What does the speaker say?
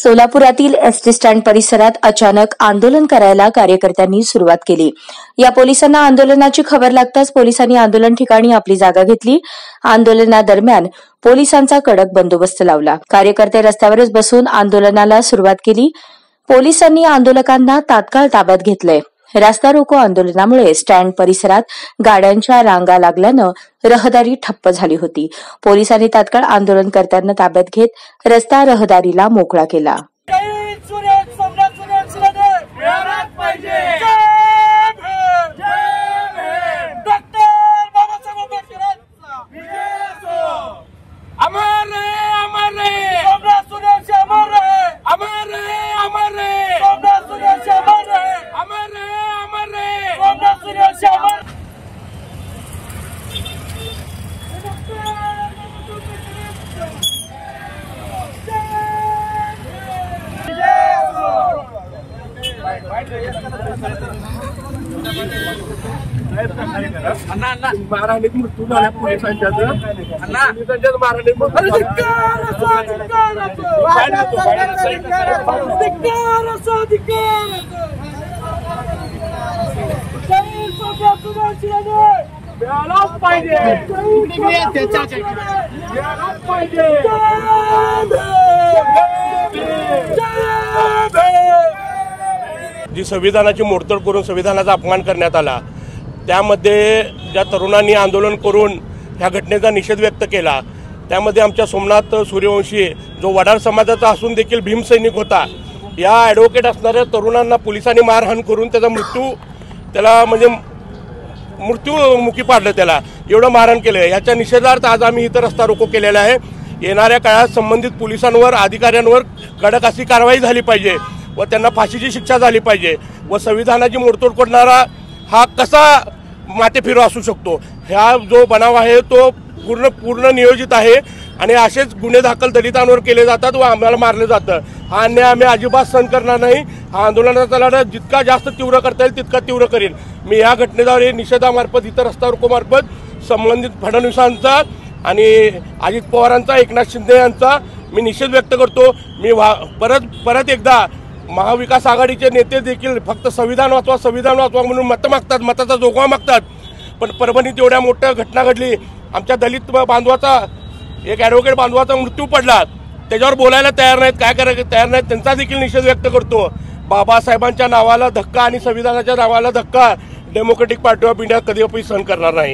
सोलापुरातील ST stand परिसरात अचानक आंदोलन करायला कार्यकर्त्यांनी सुरुवात केली। या पोलिसांना आंदोलनाची खबर लागताच पोलिसांनी आंदोलन ठिकाणी आपली जागा घेतली। आंदोलनादरम्यान पोलिसांचा कडक बंदोबस्त लावला। कार्यकर्ते रस्त्यावरच बसून आंदोलनाला सुरुवात केली। पोलिसांनी आंदोलकांना तात्काळ ताब्यात घेतले। रास्ता रोको आंदोलनामुळे स्टँड परिसरात गाड्यांच्या रांगा लागल्यानं रहदारी ठप्प झाली होती। पोलिसांनी तात्काळ आंदोलनकर्त्यांना ताब्यात घेत रस्ता रहदारीला मोकळा केला। महाराणीत मृत्यू झाला पोलिसांच्या जी संविधानाची मोडतोड करून संविधानाचा अपमान करण्यात आला, त्यामध्ये ज्या तरुणांनी आंदोलन करून ह्या घटनेचा निषेध व्यक्त केला, त्यामध्ये आमच्या सोमनाथ सूर्यवंशी जो वडार समाजाचा असून देखील भीमसैनिक होता, या ॲडव्होकेट असणाऱ्या तरुणांना पोलिसांनी मारहाण करून त्याला मृत्यूमुखी पाडलं, त्याला एवढं मारहाण केलं। याच्या निषेधार्थ आज आम्ही इथं रस्ता रोको केलेला आहे। येणाऱ्या काळात संबंधित पोलिसांवर, अधिकाऱ्यांवर कडक अशी कारवाई झाली पाहिजे व त्यांना फाशीची शिक्षा झाली पाहिजे व संविधानाची मोडतोड करणारा हा कसा माथेफिरू असू शकतो, हा जो बनाव आहे तो पूर्ण नियोजित आहे आणि असेच गुन्हे दाखल दलितांवर केले जातात व आम्हाला मारले जातं। हा अन्याय आम्ही अजिबात सहन करणार नाही। हा आंदोलनाचा लढा जितका जास्त तीव्र करता येईल तितका तीव्र करेल। मी या घटनेद्वारे निषेधामार्फत, इतर रस्ता रोकोमार्फत संबंधित फडणवीसांचा आणि अजित पवारांचा, एकनाथ शिंदे यांचा मी निषेध व्यक्त करतो। मी परत एकदा महाविकास आघाडीचे नेते देखील फक्त संविधान वाचवा म्हणून मतं मागतात, मताचा जोगवा मागतात, पण परभणीत एवढ्या मोठ्या घटना घडली, आमच्या दलित बांधवाचा, एक ॲडव्होकेट बांधवाचा मृत्यू पडला, त्याच्यावर बोलायला तयार नाहीत, काय करायला तयार नाहीत, त्यांचा देखील निषेध व्यक्त करतो। बाबासाहेबांच्या नावाला धक्का आणि संविधानाच्या नावाला धक्का डेमोक्रेटिक पार्टी ऑफ इंडिया कधीही सहन करणार नाही।